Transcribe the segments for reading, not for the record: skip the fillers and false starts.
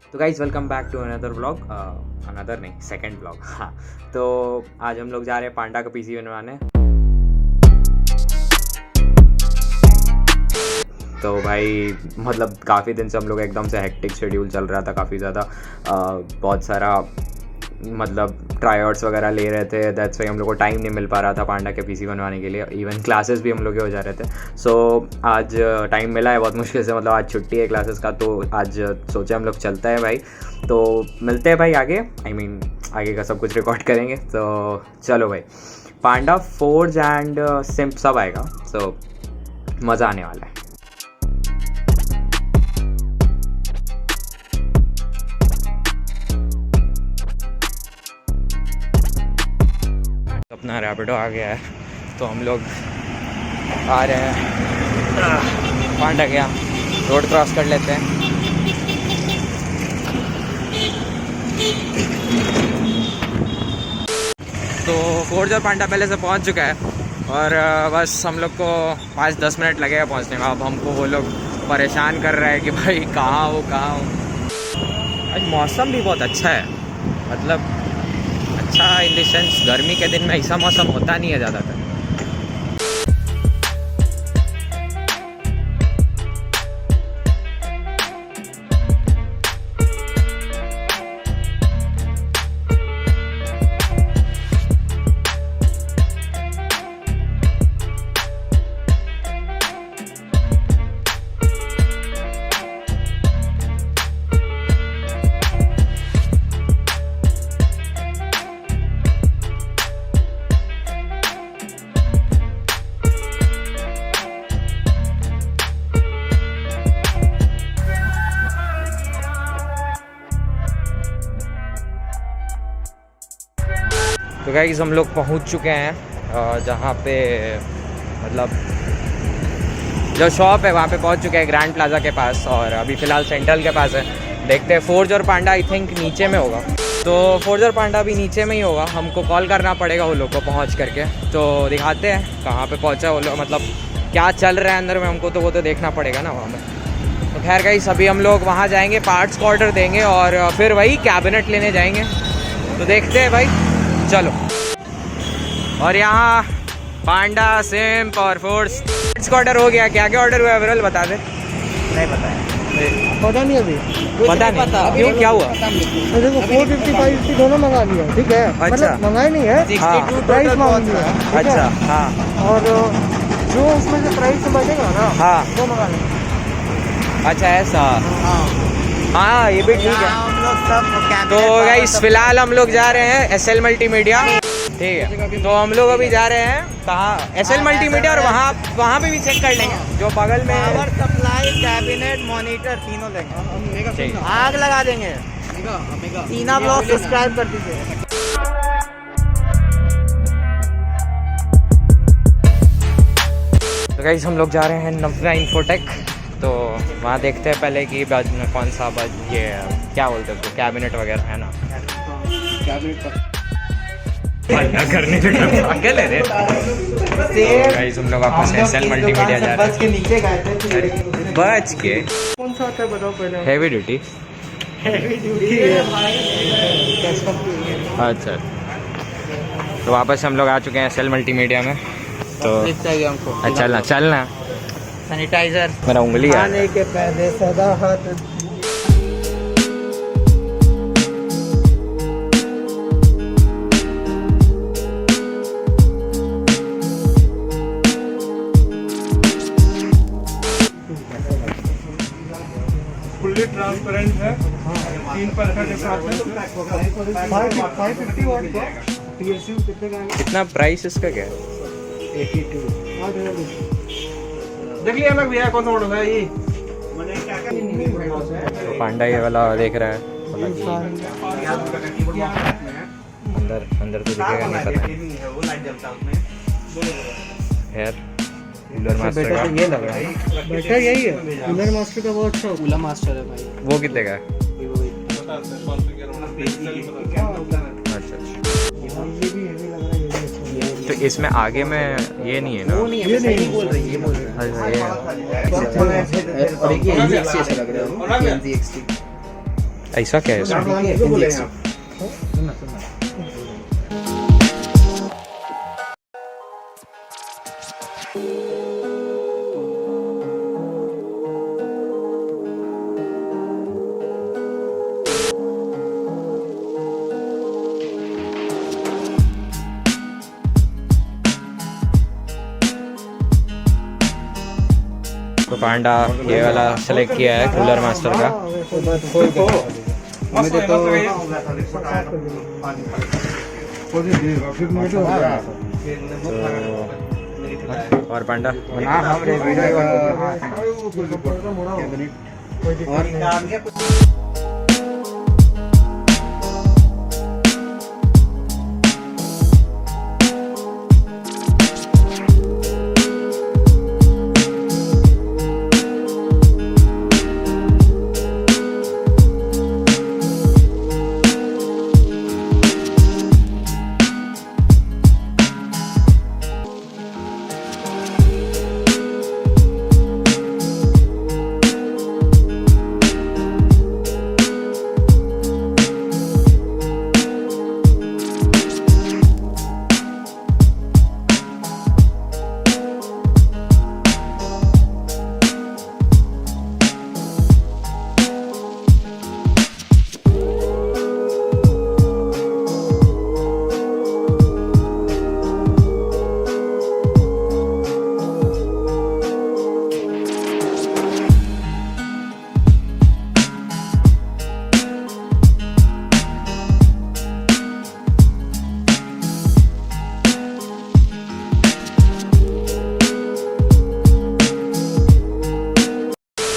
तो guys welcome back to another vlog, another नहीं second vlog. हाँ, तो आज हम लोग जा रहे हैं पांडा का पीसी बनवाने। तो भाई मतलब काफ़ी दिन से हम लोग एकदम से हेक्टिक शेड्यूल चल रहा था, काफ़ी ज़्यादा बहुत सारा मतलब ट्राईआउट्स वगैरह ले रहे थे। दैट्स वाई हम लोग को टाइम नहीं मिल पा रहा था पांडा के पीसी बनवाने के लिए। इवन क्लासेस भी हम लोग के हो जा रहे थे। सो आज टाइम मिला है बहुत मुश्किल से, मतलब आज छुट्टी है क्लासेस का, तो आज सोचे हम लोग चलते हैं भाई। तो मिलते हैं भाई आगे, आगे का सब कुछ रिकॉर्ड करेंगे। तो चलो भाई, पांडा फोर्ज एंड सिम्प सब आएगा, सो मज़ा आने वाला है। अपना रैपिडो आ गया है, तो हम लोग आ रहे हैं पांडा के यहाँ। रोड क्रॉस कर लेते हैं। तो फोर्ज और पांडा पहले से पहुंच चुका है और बस हम लोग को 5-10 मिनट लगेगा पहुंचने में। अब हमको वो लोग परेशान कर रहे हैं कि भाई कहाँ हो। आज मौसम भी बहुत अच्छा है, मतलब अच्छा इन द सेंस गर्मी के दिन में ऐसा मौसम होता नहीं है ज़्यादातर। तो गाइस हम लोग पहुंच चुके हैं जहाँ पे मतलब जो शॉप है वहाँ पे पहुंच चुके हैं, ग्रैंड प्लाजा के पास। और अभी फ़िलहाल सेंट्रल के पास है। देखते हैं, फोर्ज और पांडा आई थिंक नीचे में होगा। तो फोर्ज और पांडा भी नीचे में ही होगा, हमको कॉल करना पड़ेगा वो लोग को पहुँच करके। तो दिखाते हैं कहाँ पे पहुँचा वो लोग, मतलब क्या चल रहा है अंदर में, हमको तो वो तो देखना पड़ेगा ना वहाँ में। तो खैर गाइस अभी हम लोग वहाँ जाएंगे, पार्ट्स का ऑर्डर देंगे और फिर वही कैबिनेट लेने जाएंगे। तो देखते हैं भाई, चलो। और यहाँ पांडा, सिम्प और फोर्स का ऑर्डर हो गया। क्या क्या ऑर्डर हुआ है विरल बता दे। नहीं पता है, पता नहीं अभी, पता नहीं क्यों, क्या हुआ? देखो 450 550 दोनों मंगा लिया, ठीक है। अच्छा। मतलब मंगाए नहीं है, हाँ। प्राइस मांग लिया, ठीक है? अच्छा हाँ। और जो उसमें से प्राइस बचेगा ना, हाँ वो मंगा लेंगे। अच्छा ऐसा, हाँ ये भी ठीक है। हम लोग सब तो गाइस फिलहाल हम लोग जा रहे हैं SL मल्टीमीडिया, ठीक है। तो हम लोग अभी जा रहे हैं कहाँ, SL मल्टीमीडिया, और वहाँ पे भी चेक कर लेंगे जो बगल में पावर सप्लाई, कैबिनेट, मॉनिटर तीनों लेंगे। ठीक है। आग लगा देंगे। तीना ब्लॉग सब्सक्राइब कर दीजिए। तो गाइस हम लोग जा रहे हैं नव्या इन्फोटेक। तो वहाँ देखते हैं पहले कि बाजू में कौन सा ये क्या बोलते हैं उसको, कैबिनेट वगैरह है ना। करने आगे ले रहे। गाइस हम लोग आपस में SL मल्टीमीडिया जा रहे बच के नीचे गए थे। बच के। कौन सा आता है बताओ पहले। Heavy duty. हैवी ड्यूटी है। अच्छा, तो वापस हम लोग आ चुके हैं SL मल्टीमीडिया में। तो चाहिए हमको। चलना सैनिटाइजर, मेरा उंगली है। आने के पहले सदा हाथ। फुल्ली ट्रांसपेरेंट है, 3% के साथ है। 550 वाट का PSU कितने का है? कितना प्राइस इसका क्या है? 82। हाँ देखिए अलग भैया कौन सा मॉडल है ये। तो पांडा ये वाला देख रहा है, अंदर तो दिखेगा नहीं, पता यार। कूलर मास्टर का ये लग रहा है। बेटर यही है, कूलर मास्टर का बहुत अच्छा है। कूलर मास्टर है भाई। वो कितने का है? अच्छा, ये भी हेवी लग रहा है, ये भी अच्छा है। तो इसमें आगे में ये नहीं है ना? ये नहीं बोल रही, ये बोल रही अच्छा, ये और एक ये NZXT ऐसा लग रहा है, NZXT। ऐसा क्या है इसमें? को बोले हैं आप तो पांडा ये वाला सेलेक्ट किया है कूलर मास्टर का। मस्त है, मस्त है। और पांडा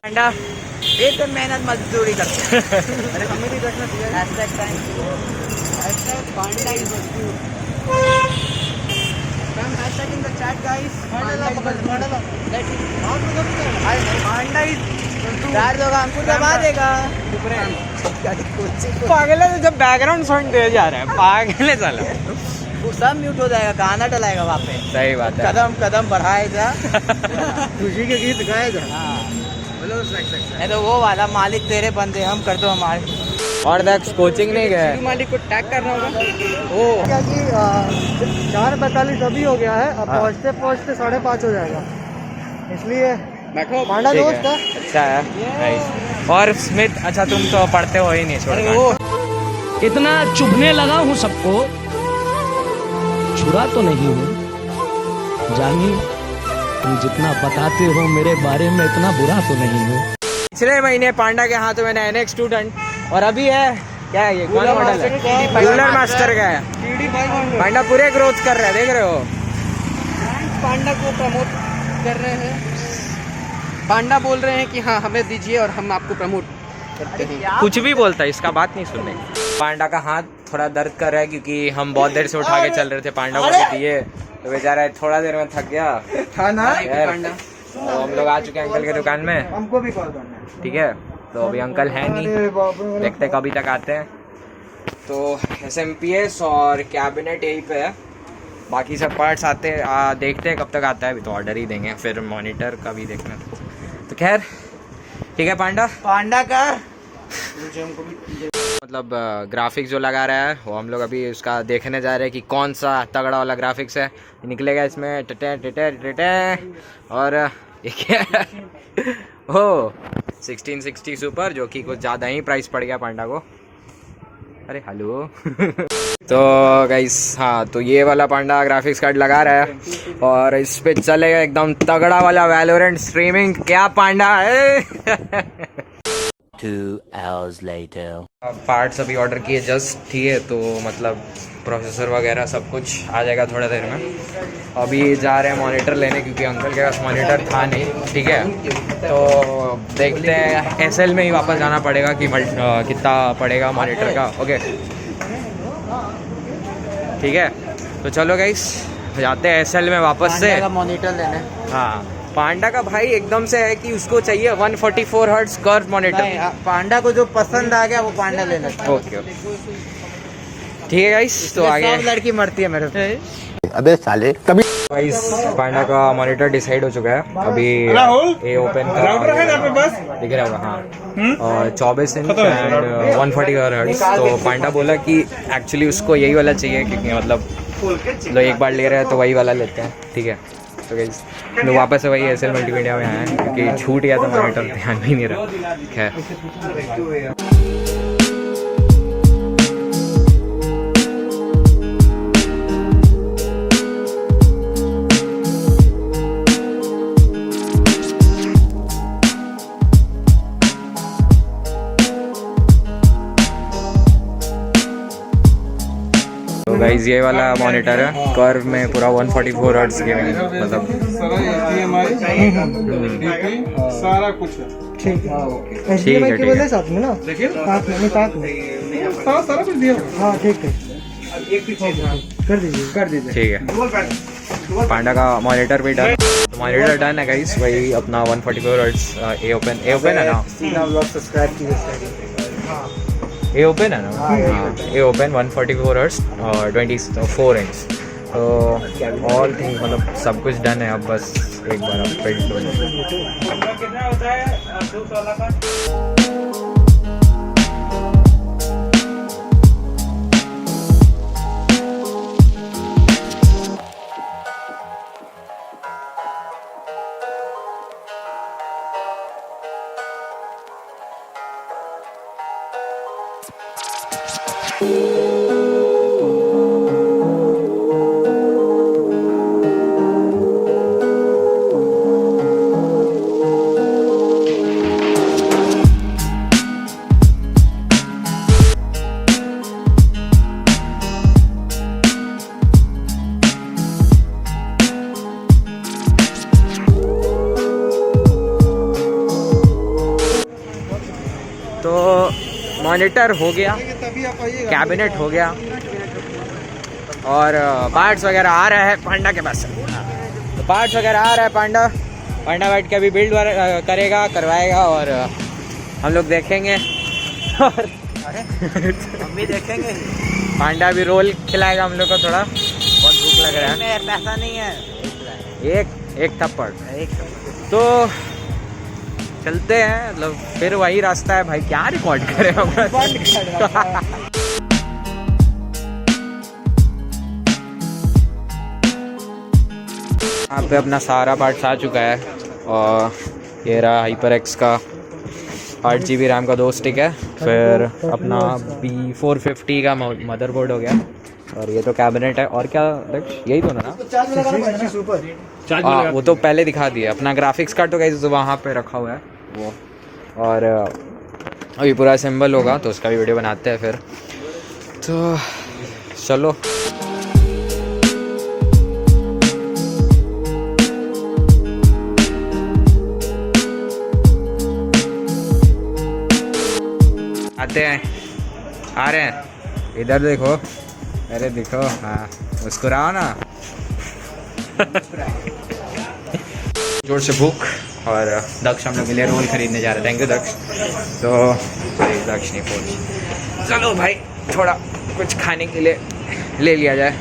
पांडा ये तो मेहनत मजदूरी करते हैं। अरे हमें भी रखना चाहिए। #Panda is मजदूर। Come hashtag in the chat guys। Panda is प्यार दोगा अंकुर दबा देगा। पागल है, जब बैकग्राउंड साउंड दे जा रहा है पागल है साला। वो सब म्यूट हो जाएगा, गाना डलाएगा वहाँ पे। सही बात है। कदम कदम बढ़ाए जा। खुशी के गीत गाए जा। नहीं तो वो वाला मालिक तेरे बंदे हम कर दो हमारे। और देख कोचिंग नहीं गए। मालिक को टैग करना होगा। क्या कि 4:45 अभी हो गया है, अब हाँ। पहुँचते पहुँचते 5:30 हो जाएगा, इसलिए बैठो। पांडा ठीक दोस्त है। अच्छा है नाइस। और स्मिथ अच्छा तुम तो पढ़ते हो ही नहीं छोड़। इतना चुभने लगा हूँ सबको, छुरा तो नहीं हूँ जानी, तुम जितना बताते हो मेरे बारे में इतना बुरा तो नहीं हूँ। पिछले महीने पांडा के हाथों में NX स्टूडेंट और अभी है क्या है ये कौन मॉडल है? कूलर मास्टर का है। पांडा पूरे ग्रोथ कर रहा है, देख रहे हो। पांडा को प्रमोट कर रहे हैं। पांडा बोल रहे हैं कि हाँ हमें दीजिए और हम आपको प्रमोट करते हैं। कुछ भी बोलता है, इसका बात नहीं सुनने। पांडा का हाथ थोड़ा दर्द कर रहा है क्योंकि हम बहुत देर से उठा के चल रहे थे। पांडा को भी दिए तो बेचारा थोड़ा देर में थक गया। था ना, यार, तो हम लोग आ चुके हैं अंकल की दुकान में। हमको भी कॉल करना है। ठीक है, तो अभी अंकल है नहीं, अरे बाप रे। देखते कभी तक आते हैं। तो SMPS और कैबिनेट यहीं पे है, बाकी सब पार्ट्स आते देखते हैं कब तक आता है। अभी तो ऑर्डर ही देंगे, फिर मॉनिटर का भी देखना था। तो खैर ठीक है पांडा। पांडा का मतलब ग्राफिक्स जो लगा रहा है वो हम लोग अभी उसका देखने जा रहे हैं कि कौन सा तगड़ा वाला ग्राफिक्स है निकलेगा इसमें। टे और ये क्या है? हो 1660 सुपर, जो कि कुछ ज़्यादा ही प्राइस पड़ गया पांडा को। अरे हेलो तो गाइस हाँ, तो ये वाला पांडा ग्राफिक्स कार्ड लगा रहा है और इस पे चलेगा एकदम तगड़ा वाला वैलोरेंट स्ट्रीमिंग। क्या पांडा है। 2 hours later. पार्ट्स अभी ऑर्डर किए जस्ट, ठीक है, तो मतलब प्रोसेसर वगैरह सब कुछ आ जाएगा थोड़ा देर में। अभी जा रहे हैं मॉनिटर लेने क्योंकि अंकल के पास मॉनिटर था नहीं। ठीक है, तो देखते हैं SL में ही वापस जाना पड़ेगा कि कितना पड़ेगा मॉनिटर का। ओके ठीक है, तो चलो गाइस जाते हैं SL में वापस से मॉनिटर लेने। हाँ, पांडा का भाई एकदम से है कि उसको चाहिए 144 हर्ट्ज कर्व मॉनिटर। पांडा को जो पसंद आ गया वो पांडा लेना। ओके ठीक है गाइस, तो आगे सब लड़की मरती है मेरे पे। अबे साले कभी गाइस पांडा का मॉनिटर डिसाइड हो चुका है अभी। ए ओपन का दिख रहा होगा, हाँ, और 24 इंच एंड 140 हर्ट्ज। तो पांडा बोला कि एक्चुअली उसको यही वाला चाहिए, क्योंकि मतलब एक बार ले रहे हैं तो वही वाला लेते हैं, ठीक है। तो गाइस हम लोग वापस से वही एसएल मल्टीमीडिया में आए हैं, क्योंकि छूट गया था मॉनिटर, ध्यान भी नहीं रहा। खैर गाइस ये वाला मॉनिटर है, कर्व में पूरा 144 हर्ट्ज गेमिंग, मतलब सारा कुछ है। ठीक है ठीक है, ठीक है। साथ में ना, देखिए साथ में सारा कुछ दिया। हाँ ठीक है, कर दीजिए ठीक है। पांडा का मॉनिटर भी डन, मॉनिटर डन है गाइस। वही अपना 144 हर्ट्ज ए ओपन है ना, सब्सक्राइब कीजिए। ए ओपन है ना, हाँ ए ओपन 144 हर्ट्ज और 24 इंच। तो ऑल थिंग मतलब सब कुछ डन है, अब बस एक बार आप पेंट हो कितना होता है 216 का? तो मॉनिटर हो गया, कैबिनेट हो गया, और पार्ट्स वगैरह आ रहा है पांडा के पास। तो पार्ट्स वगैरह आ रहा है, पांडा बैठ के अभी बिल्ड करेगा, करवाएगा, और हम लोग देखेंगे और हम भी देखेंगे। पांडा भी रोल खिलाएगा हम लोग को, थोड़ा बहुत भूख लग रहा है। पैसा नहीं है, एक थप्पड़। तो चलते हैं, मतलब फिर वही रास्ता है भाई, क्या रिकॉर्ड करें हम। यहाँ पे अपना सारा पार्ट्स आ चुका है, और ये रहा HyperX का 8 GB रैम का 2 स्टिक है, फिर अपना B450 का मदरबोर्ड हो गया, और ये तो कैबिनेट है। और क्या यही तो ना, वो तो पहले दिखा दिया। अपना ग्राफिक्स कार्ड तो गाइस वहाँ पे रखा हुआ है वो, और अभी पूरा असेंबल होगा तो उसका भी वीडियो बनाते हैं फिर। तो चलो आते हैं, आ रहे हैं, इधर देखो, अरे देखो, हाँ मुस्कुराओ ना। जोर से भूख, और दक्ष हम लोग के लिए रोल खरीदने जा रहे हैं। थैंक यू दक्ष। तो दक्ष नहीं पहुँच, चलो भाई थोड़ा कुछ खाने के लिए ले लिया जाए।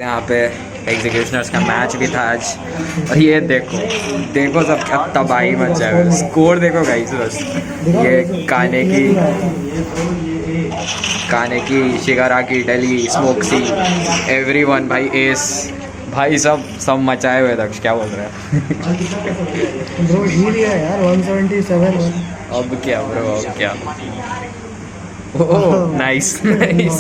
यहाँ पे एग्जीक्यूशनर्स का मैच भी था आज, और ये देखो सब क्या तबाही मचा है। स्कोर देखो गाइस, बस ये काने की शिगारा की डेली स्मोक्सी एवरीवन भाई, एस भाई सब मचाए हुए। दक्ष क्या बोल रहे हैं? ब्रो जीत गया यार 177। अब क्या ब्रो, अब क्या? Oh nice nice.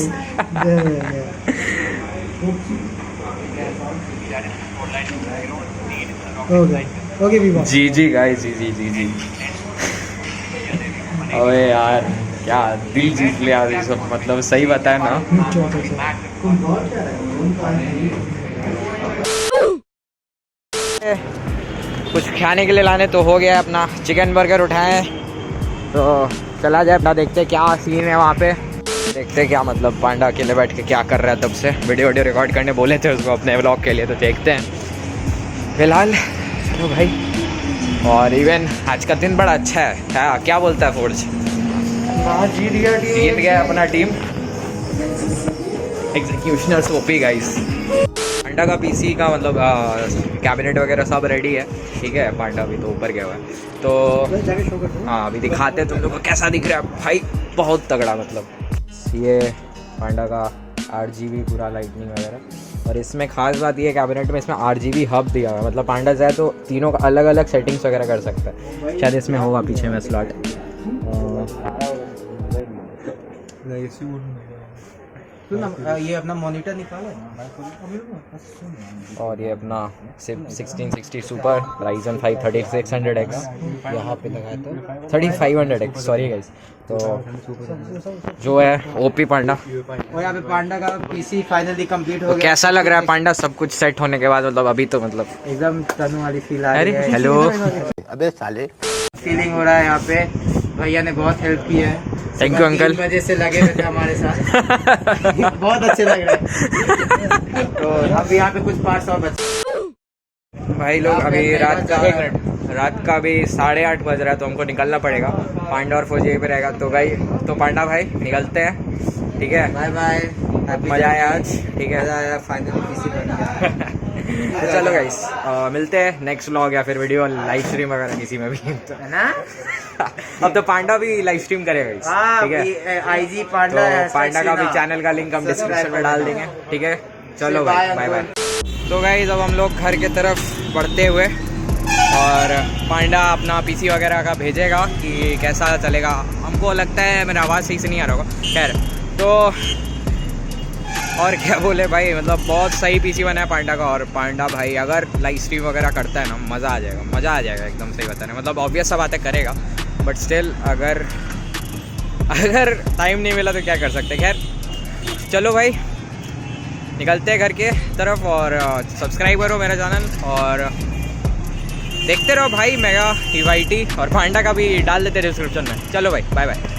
ओके विवा जी गाइस, जी। अबे यार क्या दिल जीत लिया ये सब, मतलब सही बताया ना। कुछ खाने के लिए लाने तो हो गया, अपना चिकन बर्गर उठाए, तो चला जाए अपना, देखते क्या सीन है वहाँ पे, देखते क्या मतलब पांडा अकेले बैठ के क्या कर रहा है। तब से वीडियो रिकॉर्ड करने बोले थे उसको अपने व्लॉग के लिए, तो देखते हैं फिलहाल। चलो भाई, और इवन आज का दिन बड़ा अच्छा है, क्या बोलता है फोर्ज? जीत गया अपना team. Executioners OP guys. Panda का पीसी का मतलब कैबिनेट वगैरह सब रेडी है, ठीक है। पांडा भी तो ऊपर गया हुआ है, तो हाँ अभी दिखाते हैं तुम लोग को कैसा दिख रहा है भाई। बहुत तगड़ा मतलब ये पांडा का RGB पूरा लाइटनिंग वगैरह। और इसमें खास बात ये कैबिनेट में इसमें RGB हब दिया हुआ है, मतलब पांडा जाए तो तीनों का अलग अलग सेटिंग्स वगैरह कर सकता है। शायद इसमें होगा पीछे में स्लॉट। ये अपना मॉनिटर निकाला और ये अपना 1660 सुपर Ryzen 5 3600X यहाँ पे लगाया था 3500X, सॉरी गाइस। तो जो है ओपी पांडा। और यहाँ पे पांडा का पीसी फाइनली कंप्लीट हो तो गया। कैसा लग रहा है पांडा सब कुछ सेट होने के बाद? मतलब अभी तो मतलब एकदम तनु वाली फील आ रही है। हेलो अबे साले फीलिंग हो रहा है यहाँ पे। भैया ने बहुत हेल्प की है। Thank you uncle. 3 बजे से लगे हुए थे हमारे साथ। बहुत अच्छे लग रहे हैं। तो अब यहाँ पे कुछ पार्ट्स और बचे भाई लोग। अभी रात का भी 8:30 बज रहा है, तो हमको निकलना पड़ेगा। पांडा और फौजी पे रहेगा तो भाई, तो पांडा भाई निकलते हैं, ठीक है। Bye bye. मजा आया आज, ठीक है। मजा आया फाइनल पीसी बन गया। तो चलो गाइस मिलते हैं नेक्स्ट व्लॉग या फिर वीडियो लाइव स्ट्रीम वगैरह किसी में भी। तो है ना? अब तो पांडा भी लाइव स्ट्रीम करेगा गाइस, ठीक है। IG पांडा तो पांडा का भी चैनल का लिंक हम डिस्क्रिप्शन में डाल देंगे, ठीक है। चलो भाई बाय बाय। तो गाइस अब हम लोग घर की तरफ बढ़ते हुए, और पांडा अपना पीसी वगैरह का भेजेगा कि कैसा चलेगा। हमको लगता है मेरा आवाज़ सही से नहीं आ रहा होगा, खैर। तो और क्या बोले भाई, मतलब बहुत सही पीसी बना है पांडा का। और पांडा भाई अगर लाइव स्ट्रीम वगैरह करता है ना, मज़ा आ जाएगा, मज़ा आ जाएगा एकदम सही बताने। मतलब ऑब्वियस सा बातें करेगा, बट स्टिल अगर टाइम नहीं मिला तो क्या कर सकते। खैर चलो भाई निकलते हैं घर के तरफ, और सब्सक्राइब करो मेरा चैनल और देखते रहो भाई मेगा TYT, और पांडा का भी डाल देते डिस्क्रिप्शन में। चलो भाई बाय बाय।